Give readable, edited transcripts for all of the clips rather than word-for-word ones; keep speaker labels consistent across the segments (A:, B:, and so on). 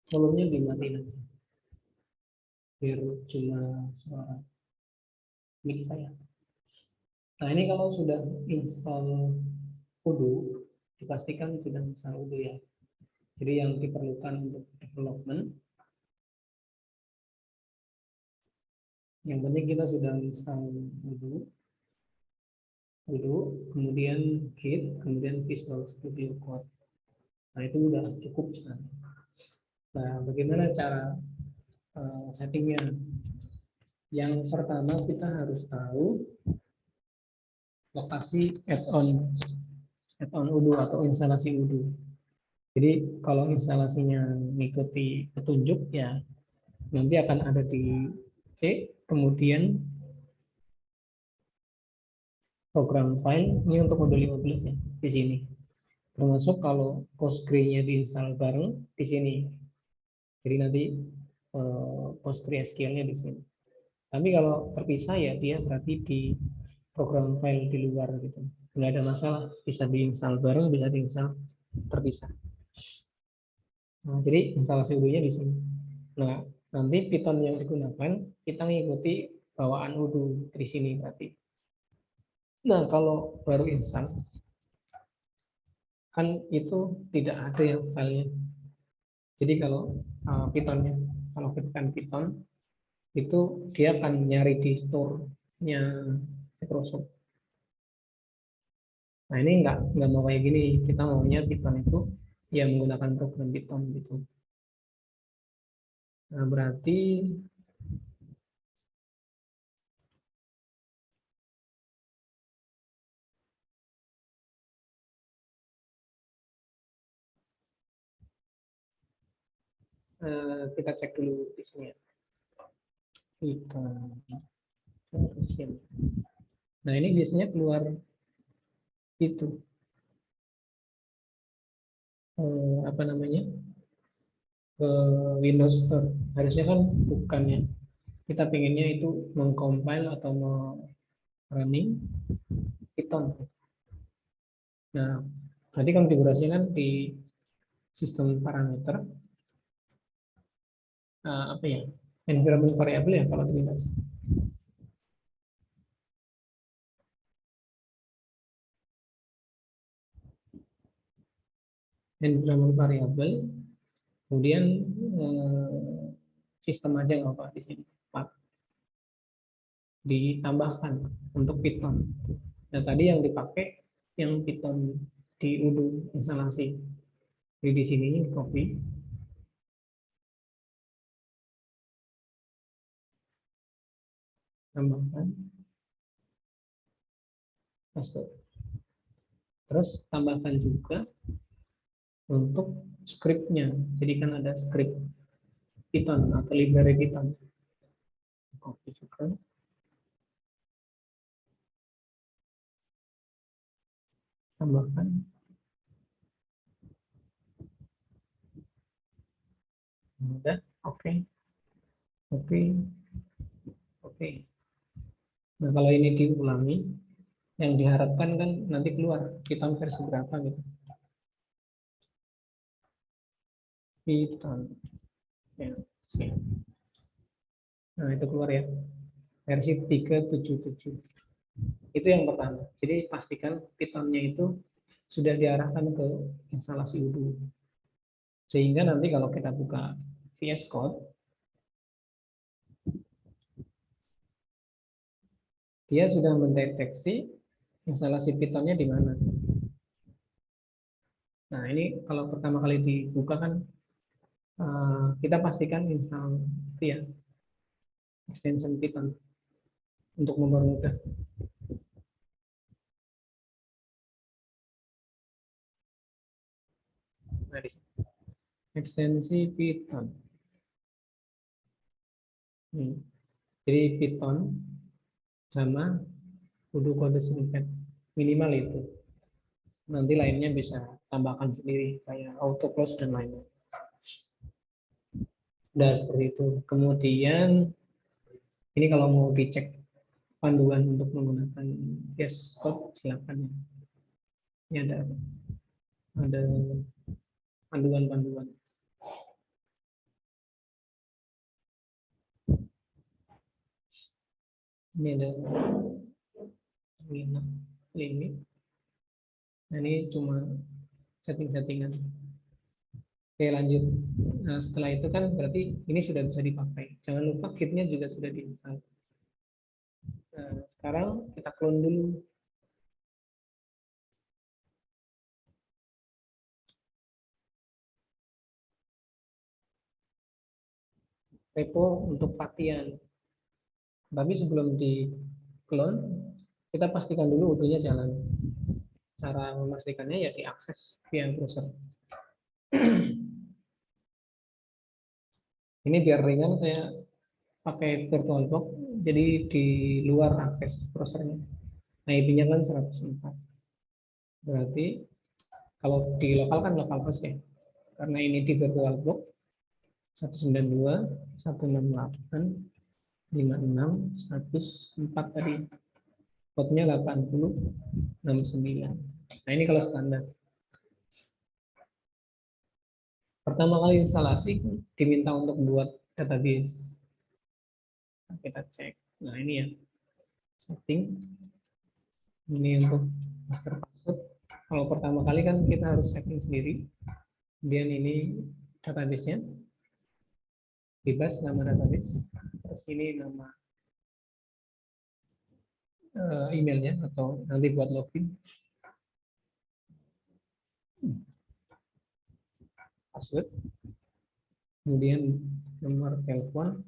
A: volumenya dimatiin aja biar cuma suara mic saya. Nah ini kalau sudah install Odoo, dipastikan sudah install Odoo ya. Jadi yang diperlukan untuk development, yang penting kita sudah install Odoo, kemudian Git, kemudian Visual Studio Code. Nah itu udah cukup sekali. Nah bagaimana cara settingnya? Yang pertama kita harus tahu lokasi add-on Odoo atau instalasi Odoo. Jadi kalau instalasinya mengikuti petunjuk ya nanti akan ada di C, kemudian program file ini untuk modul 15 ya di sini. Termasuk kalau Postgre-nya diinstal bareng di sini. Jadi nanti PostgreSQL-nya di sini. Tapi kalau terpisah ya dia berarti di program file di luar gitu. Nggak ada masalah, bisa diinstal bareng, bisa diinstal terpisah. Nah, jadi instalasi Odoo-nya di sini. Nah, nanti Python yang digunakan kita mengikuti bawaan Odoo di sini berarti. Nah, kalau baru install kan itu tidak ada yang filenya. Jadi kalau Pythonnya, kalau ketikkan Python itu dia akan nyari di store-nya Microsoft. Nah ini nggak mau kayak gini, kita maunya Python itu ya menggunakan program Python gitu. Nah berarti kita cek dulu di sini ya. Python. Nah ini biasanya keluar itu apa namanya Windows Store. Harusnya kan bukan ya. Kita pengennya itu mengcompile atau running Python. Nah, nanti konfigurasinya kan di sistem parameter apa ya? Environment variable ya kalau di Windows. Environment variable, kemudian sistem aja nggak apa di sini. Ditambahkan untuk Python. Nah, tadi yang dipakai yang Python di Odoo instalasi. Jadi di sini di copy. Tambahkan. Paste. Terus tambahkan juga untuk scriptnya. Jadi kan ada script Python atau library Python. Copy juga. Tambahkan. Udah, oke. Oke. Oke. Nah, kalau ini diulangi, yang diharapkan kan nanti keluar Python versi berapa gitu. Python. Ya, siap. Nah, itu keluar ya. Versi 377. Itu yang pertama. Jadi pastikan Python-nya itu sudah diarahkan ke instalasi Odoo. Sehingga nanti kalau kita buka VS Code, dia sudah mendeteksi instalasi Python-nya di mana. Nah, ini kalau pertama kali dibuka kan kita pastikan install itu ya, extension Python untuk mempermudah. Nah, di sini. Ekstensi Python. Jadi Python sama Odoo Code Snippet minimal itu. Nanti lainnya bisa tambahkan sendiri kayak auto close dan lainnya. Udah seperti itu. Kemudian ini kalau mau dicek panduan untuk menggunakan VS Code silakan ya. Ini ada panduan-panduan. Ini ada limit. Nah, ini cuma setting-settingan. Oke, lanjut. Nah, setelah itu kan berarti ini sudah bisa dipakai. Jangan lupa kitnya juga sudah diinstal. Nah, sekarang kita clone dulu. Repo untuk Patian. Tapi sebelum di clone, kita pastikan dulu utuhnya jalan. Cara memastikannya ya diakses via browser. Ini biar ringan saya pakai VirtualBox, jadi di luar akses browsernya. Nah, IP-nya kan 104. Berarti kalau di lokal kan lokal host ya. Karena ini di VirtualBox 192.168.56.104 tadi. Portnya 8069. Nah, ini kalau standar. Pertama kali instalasi diminta untuk buat database. Nah, kita cek. Nah, ini ya. Setting. Ini untuk master password. Kalau pertama kali kan kita harus setting sendiri. Kemudian ini database-nya. Bebas nama database. Terus ini nama emailnya atau nanti buat login. Password. Kemudian nomor telepon,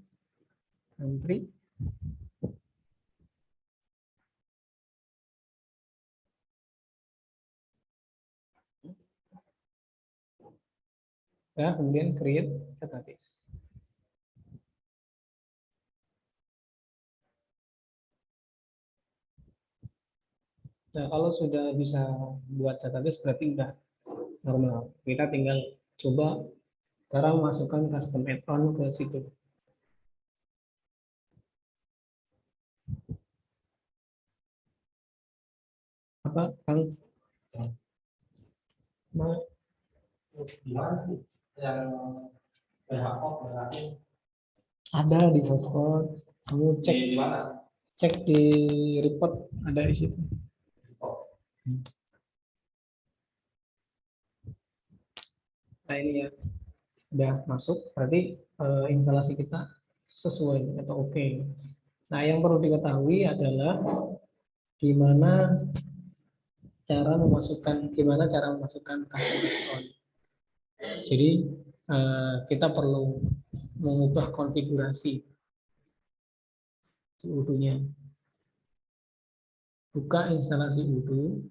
A: country, ya, kemudian create database. Nah, kalau sudah bisa buat database berarti udah normal. Kita tinggal coba cara memasukkan custom add-on ke situ. Apa, Kang? Gimana sih yang ada di hotspot. Kamu cek di mana? Cek di report ada di situ. Nah, ini ya udah masuk, berarti instalasi kita sesuai atau oke. Nah, yang perlu diketahui adalah gimana gimana cara memasukkan custom account. Jadi kita perlu mengubah konfigurasi UDO-nya. Buka instalasi UDO.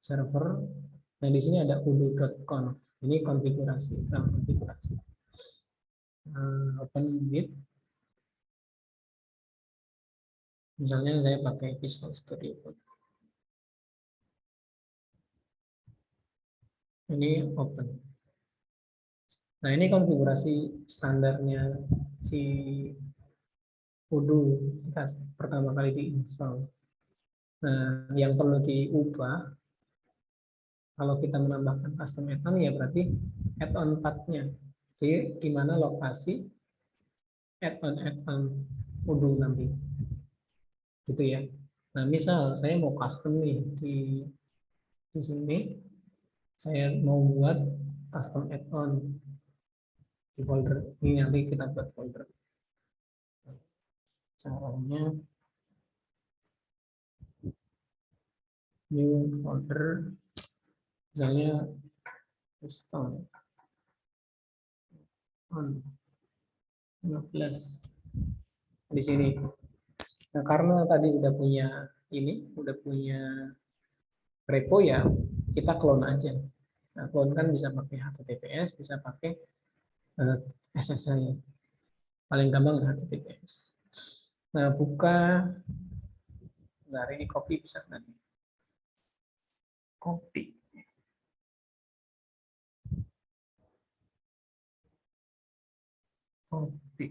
A: Server. Nah, di sini ada udo.conf. Ini konfigurasi, konfigurasi. Open with. Misalnya saya pakai Visual Studio Code. Ini open. Nah, ini konfigurasi standarnya si Udo kita pertama kali diinstal. Nah, yang perlu diubah kalau kita menambahkan custom add-on ya berarti add-on path-nya. Jadi di mana lokasi add-on Udo nanti. Gitu ya. Nah, misal saya mau custom nih di sini saya mau buat custom add-on di folder ini, nanti kita buat folder. Caranya new folder, misalnya custom on 15 di sini. Nah, karena tadi udah punya repo ya, kita clone aja. Nah, clone kan bisa pakai HTTPS, bisa pakai SSL. Paling gampang HTTPS. Nah, buka. Nah, ini copy bisa nanti. Copy. Copy.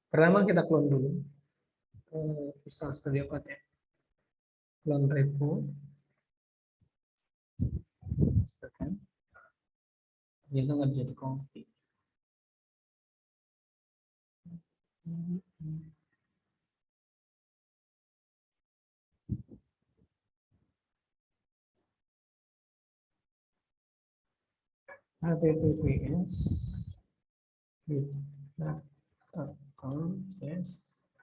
A: Pertama kita clone dulu ke Visual Studio Code ya. Clone repo. kan ternyata nggak bisa di-config. HTTPS account system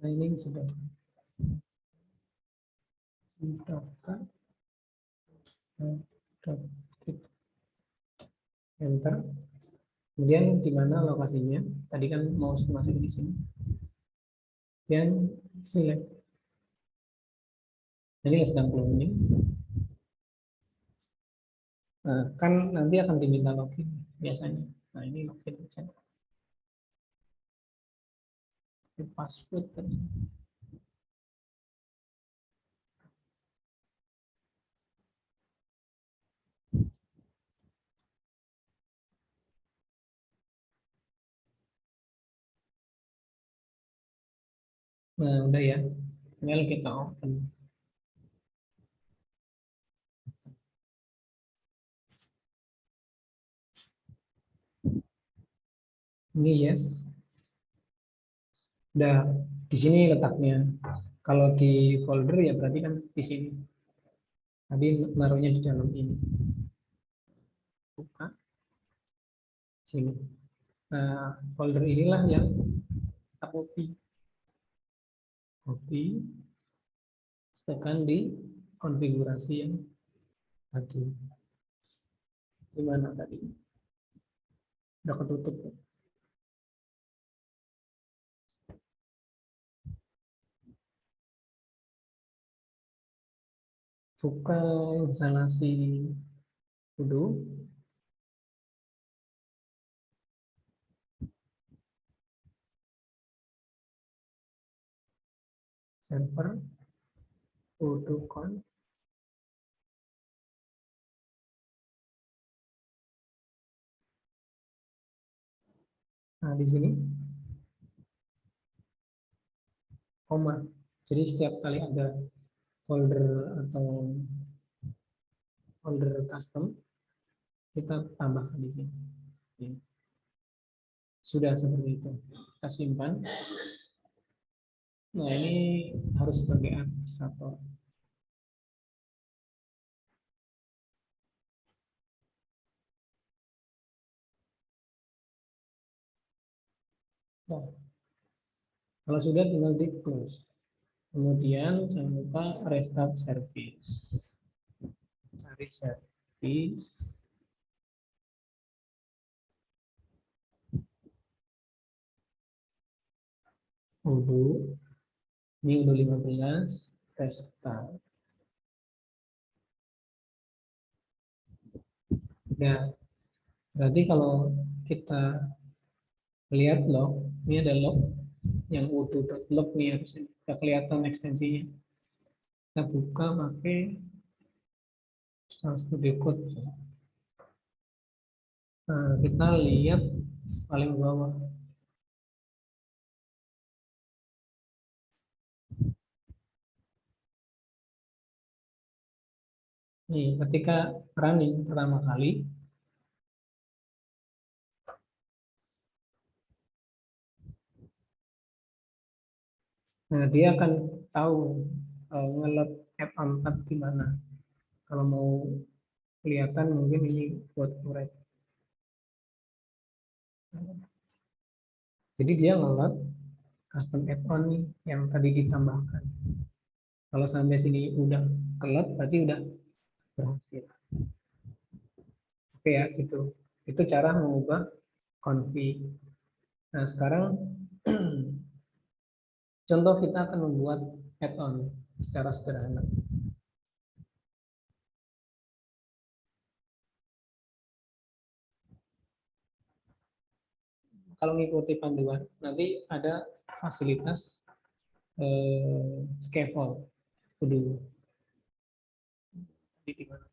A: ini sudah didaftar, enter. Kemudian di mana lokasinya? Tadi kan mouse masuk di sini. Dan select. Ini sedang cloning. Nah, kan nanti akan diminta login biasanya. Nah, ini login aja. Password kan. Nah, udah ya. Tinggal kita open. Ini yes. Udah di sini letaknya. Kalau di folder ya berarti kan di sini. Tadi naruhnya di dalam ini. Buka sini. Nah, folder inilah yang kita copy. Copy. Tekan di konfigurasi yang tadi. Di mana tadi? Udah ketutup. Buka instalasi sudo. Server sudo conf. Nah, di sini koma. Jadi setiap kali ada folder atau folder custom, kita tambahkan di sini. Sudah seperti itu. Kita simpan. Nah, ini harus sebagai administrator. Nah, kalau sudah tinggal di close. Kemudian jangan lupa restart service. Cari service. Udo. Ini udah 15. Restart. Nah, berarti kalau kita lihat log, ini ada log yang udo.log nih harusnya. Kita kelihatan ekstensinya. Kita buka pakai Visual Studio Code. Nah, kita lihat paling bawah. Nih, ketika running pertama kali, nah dia akan tahu nge-load app 4 gimana. Kalau mau kelihatan mungkin ini buat murid. Jadi dia nge-load custom add-on nih yang tadi ditambahkan. Kalau sampai sini udah ke-load berarti udah berhasil. Oke ya, gitu. Itu cara mengubah config. Nah, sekarang contoh kita akan membuat add-on secara sederhana. Kalau mengikuti panduan, nanti ada fasilitas scaffold dulu. Di mana?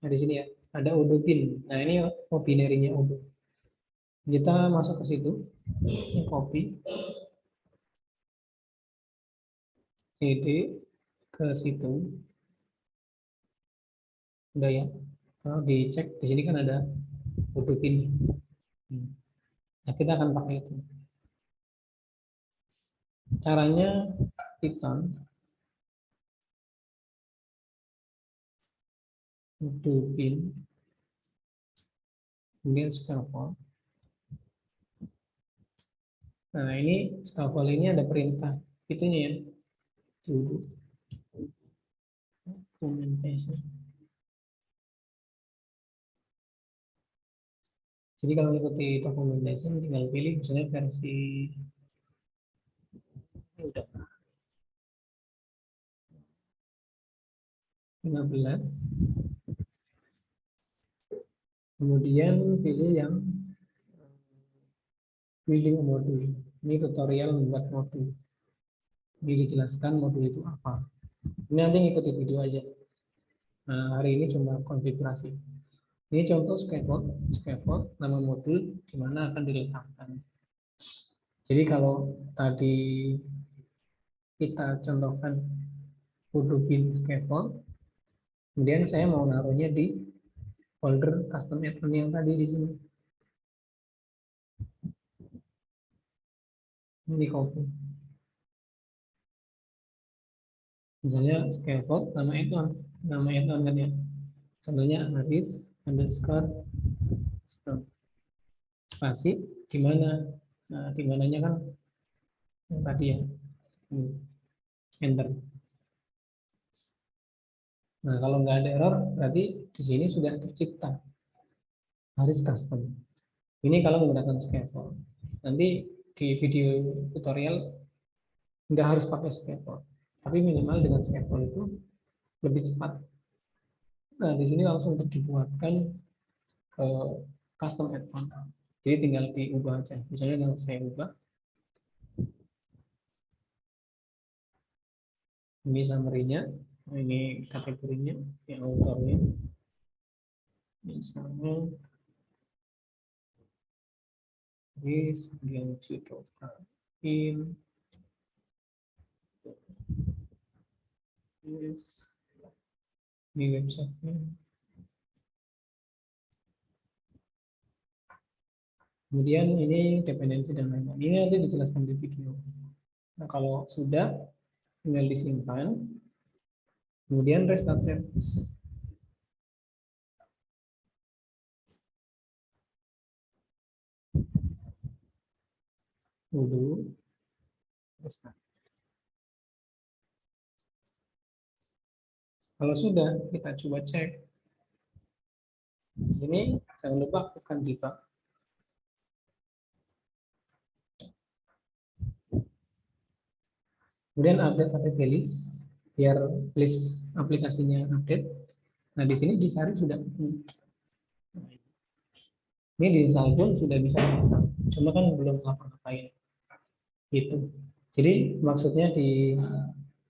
A: Nah, di sini ya, ada Odoo bin. Nah, ini binary-nya Odoo. Kita masuk ke situ, copy, cd ke situ, udah ya. Kalau dicek di sini kan ada Odoo bin. Nah, kita akan pakai itu. Caranya Python Odoo bin, kemudian scaffold. Nah, ini scaffold ini ada perintah itunya ya, dulu documentation. Jadi kalau mengikuti documentation tinggal pilih misalnya versi udah 15, kemudian pilih yang building modul. Ini tutorial membuat modul. Ini dijelaskan modul itu apa. Ini nanti ngikuti video aja. Nah, hari ini cuma konfigurasi. Ini contoh scaffold, nama modul di mana akan diletakkan. Jadi kalau tadi kita contohkan Odoo bin scaffold, kemudian saya mau naruhnya di folder custom add-on yang tadi di sini. Ini copy. Misalnya scaffold nama add-on kan ya. Contohnya Aris underscore custom spasi di mana, nah di mananya kan yang tadi ya. Enter. Nah, kalau nggak ada error, berarti di sini sudah tercipta Aris custom. Ini kalau menggunakan scaffold. Nanti di video tutorial nggak harus pakai scaffold, tapi minimal dengan scaffold itu lebih cepat. Nah, di sini langsung dibuatkan custom add-on. Jadi tinggal diubah aja. Misalnya kalau saya ubah, ini summary-nya, ini kategorinya, yang autornya, misalnya this, kemudian tutorial in this, di website-nya. Kemudian ini dependensi dan lain-lain. Ini nanti dijelaskan di video. Nah, kalau sudah, tinggal disimpan. Kemudian restart service. Dulu restart. Kalau sudah, kita coba cek. Di sini jangan lupa aktifkan debug. Kemudian update app list biar list aplikasinya update. Nah, di sini di Sari sudah ini di install pun sudah bisa install. Cuma kan belum ngapa-ngapain gitu. Jadi maksudnya di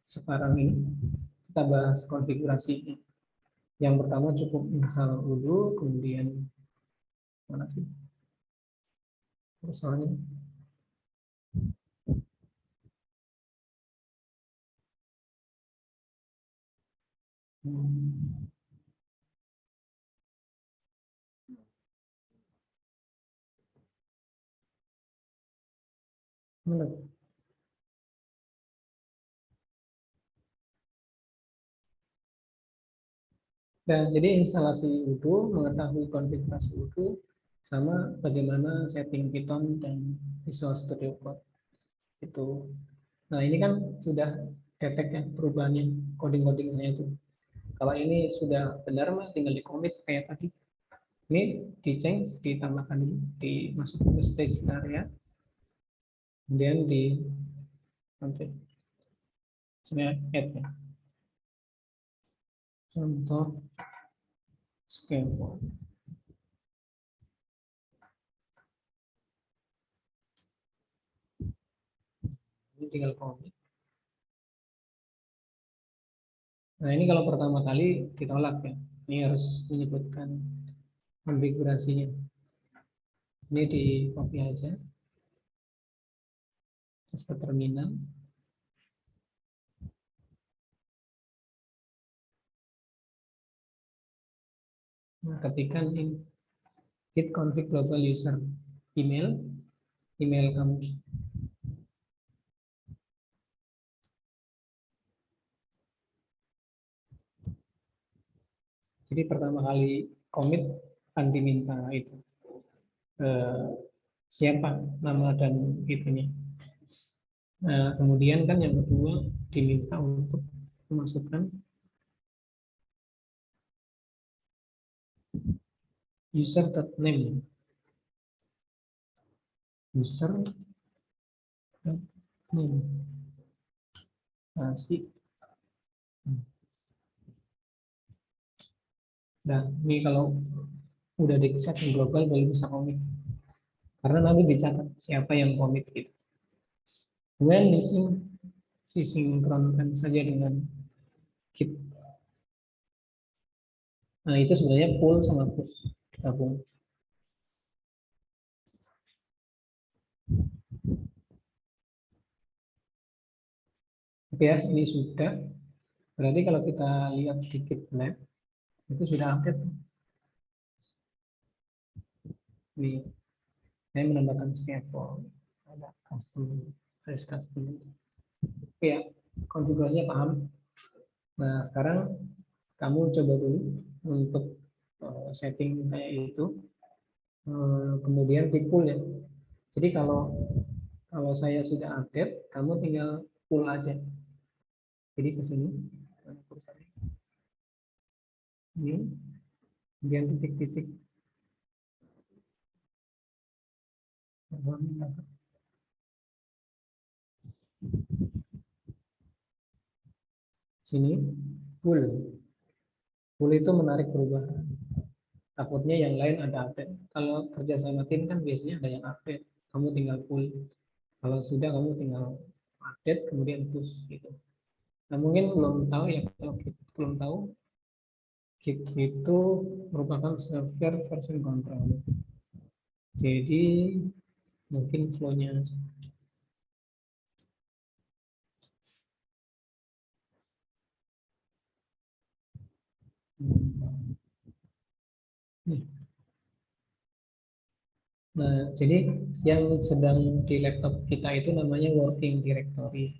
A: sekarang ini kita bahas konfigurasi. Yang pertama cukup install dulu, kemudian mana sih soalnya mana? Dan jadi instalasi Udo, mengetahui konfigurasi Udo, sama bagaimana setting Python dan Visual Studio Code itu. Nah, ini kan sudah detect ya perubahannya, coding-codingnya itu. Kalau ini sudah benar mah tinggal di commit kayak tadi. Ini di change, ditambahkan dulu, dimasukkan ke stage area, kemudian di update. Ini add ya. Contoh scaffold. Ini tinggal commit. Nah, ini kalau pertama kali ditolak ya. Ini harus menyebutkan konfigurasinya. Ini di copy aja. Terus ke terminal. Nah, ketikkan ini git config global user email kamu. Jadi pertama kali commit akan diminta itu siapa nama dan itunya. Nah, kemudian kan yang kedua diminta untuk memasukkan user.name. User.name. Masih. Nah, ini kalau udah di set global baru bisa commit. Karena nanti dicatat siapa yang commit gitu. Kemudian disinkronkan saja dengan git. Nah, itu sebenarnya pull sama push gabung. Oke ya, ini sudah. Berarti kalau kita lihat di GitLab, itu sudah update. Ini saya menambahkan scaffold, ada custom, trace custom. Oke ya, konfigurasinya paham. Nah, sekarang kamu coba dulu untuk setting kayak itu. Kemudian di pull ya. Jadi kalau saya sudah update, kamu tinggal pull aja. Jadi ke sini, ini, kemudian titik-titik. Sini, pull. Pull itu menarik perubahan. Takutnya yang lain ada update. Kalau kerja sama tim kan biasanya ada yang update. Kamu tinggal pull. Kalau sudah kamu tinggal update kemudian push gitu. Nah, mungkin belum tahu ya, kalau belum tahu Git itu merupakan software version control. Jadi mungkin flow-nya Nah, jadi yang sedang di laptop kita itu namanya working directory.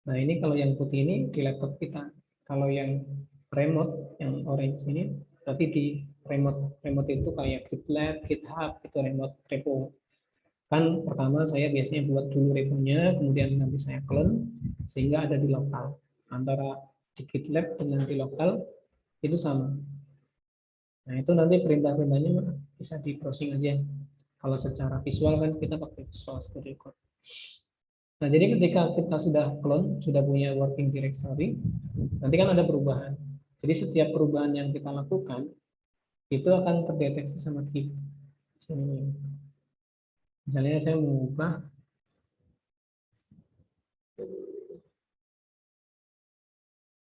A: Nah, ini kalau yang putih ini di laptop kita. Kalau yang remote, yang orange ini, berarti di remote. Remote itu kayak GitLab, GitHub, itu remote repo. Kan pertama saya biasanya buat dulu reponya, kemudian nanti saya clone, sehingga ada di lokal. Antara di GitLab dengan di lokal, itu sama. Nah, itu nanti perintah-perintahnya bisa di browsing aja. Kalau secara visual kan kita pakai Visual Studio Code. Nah, jadi ketika kita sudah clone, sudah punya working directory, nanti kan ada perubahan. Jadi setiap perubahan yang kita lakukan, itu akan terdeteksi sama Git. Sini. Misalnya saya mengubah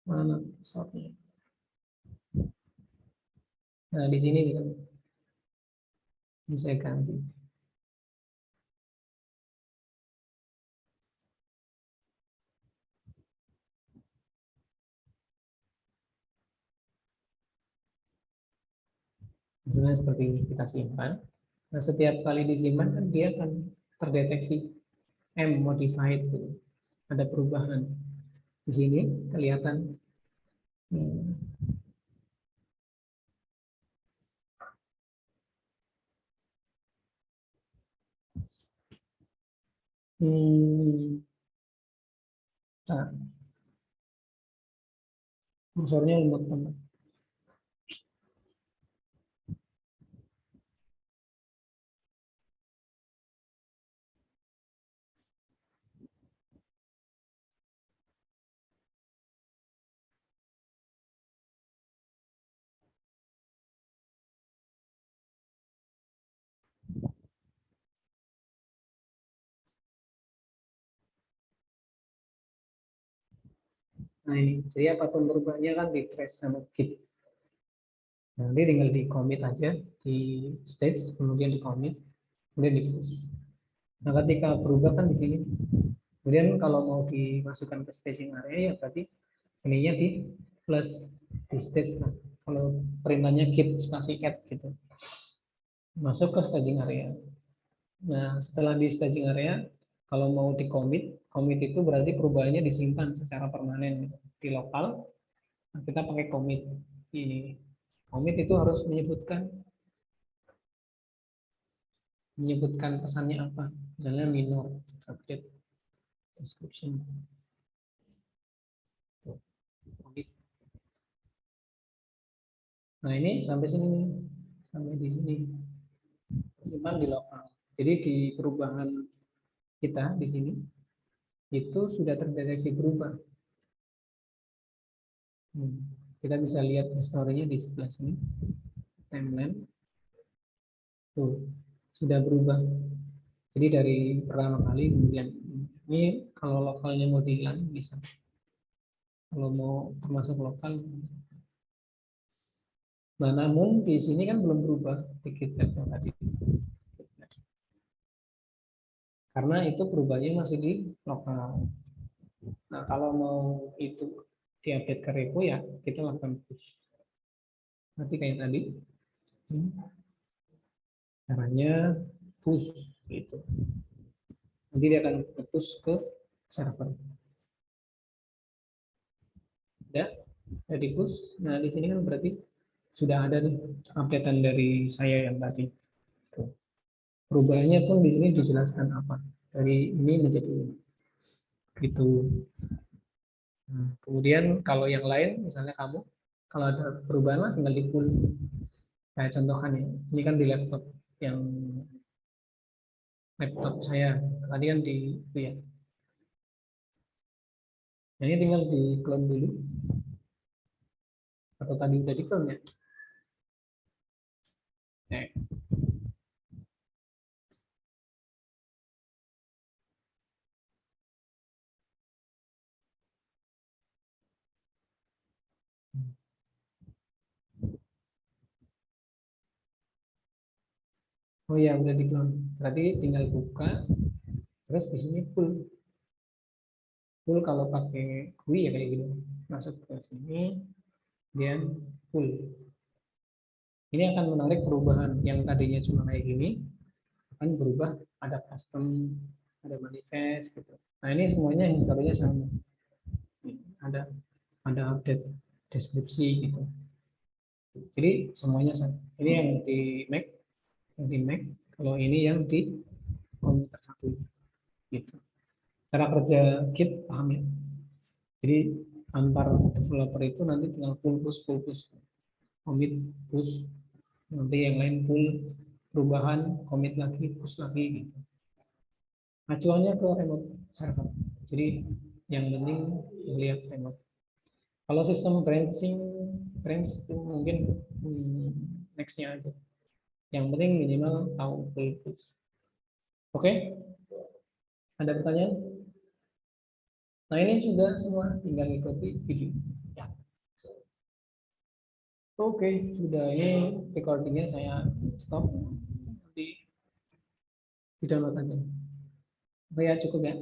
A: mana shotnya. Nah, di sini bisa saya ganti. Misalnya seperti ini kita simpan. Nah, setiap kali disimpan kan dia akan terdeteksi modified gitu. Ada perubahan. Di sini kelihatan nah, kursornya lemot banget. Nah, ini jadi apapun perubahannya kan di trace sama Git. Nanti tinggal di commit aja di stage, kemudian di commit, kemudian di push. Nah, ketika berubah kan di sini. Kemudian kalau mau dimasukkan ke staging area ya berarti ininya di plus di stage. Nah, kalau perintahnya git spasi add gitu. Masuk ke staging area. Nah, setelah di staging area, kalau mau di commit, commit itu berarti perubahannya disimpan secara permanen gitu. Di lokal. Nah, kita pakai commit ini. Commit itu harus menyebutkan pesannya apa. Misalnya minor, update, description, commit. Nah, ini sampai sini nih. Sampai di sini. Simpan di lokal. Jadi di perubahan kita di sini itu sudah terdeteksi berubah. Kita bisa lihat historinya di sebelah sini, timeline tuh sudah berubah. Jadi dari pertama kali kemudian ini kalau lokalnya mau dihilang bisa. Kalau mau termasuk lokal, nah namun di sini kan belum berubah tiket yang tadi. Karena itu perubahannya masih di lokal. Nah, kalau mau itu diupdate ke repo ya kita lakukan push. Nanti kayak tadi, caranya push gitu. Nanti dia akan push ke server. Ya, jadi push. Nah, di sini kan berarti sudah ada nih updatean dari saya yang tadi. Tuh. Perubahannya pun di sini dijelaskan apa. Dari ini menjadi ini. Gitu. Nah, kemudian kalau yang lain, misalnya kamu, kalau ada perubahan lah tinggal di pull. Saya contohkan ya. Ini kan di laptop saya. Tadi kan di itu ya. Nah, ini tinggal di clone dulu. Atau tadi udah di clone ya. Nah, oh iya udah di clone. Berarti tinggal buka, terus di sini full. Full kalau pakai GUI ya kayak gitu. Masuk ke sini, dan full. Ini akan menarik perubahan yang tadinya cuma kayak gini, akan berubah ada custom, ada manifest gitu. Nah ini semuanya historinya sama. Ada ada update deskripsi gitu. Jadi semuanya sama. Ini yang di Mac, Kalau ini yang di komputer satu gitu. Cara kerja Git paham ya? Jadi antar developer itu nanti tinggal full push, commit push, nanti yang lain full perubahan, commit lagi, push lagi gitu. Acuannya ke remote server. Jadi yang penting lihat remote. Kalau sistem branch itu mungkin nextnya aja. Yang penting minimal tahu full push. Oke, ada pertanyaan? Nah ini sudah semua, tinggal ikuti video. Ya. Oke, sudah ini recordingnya saya stop. Nanti di download aja. Oke ya cukup ya.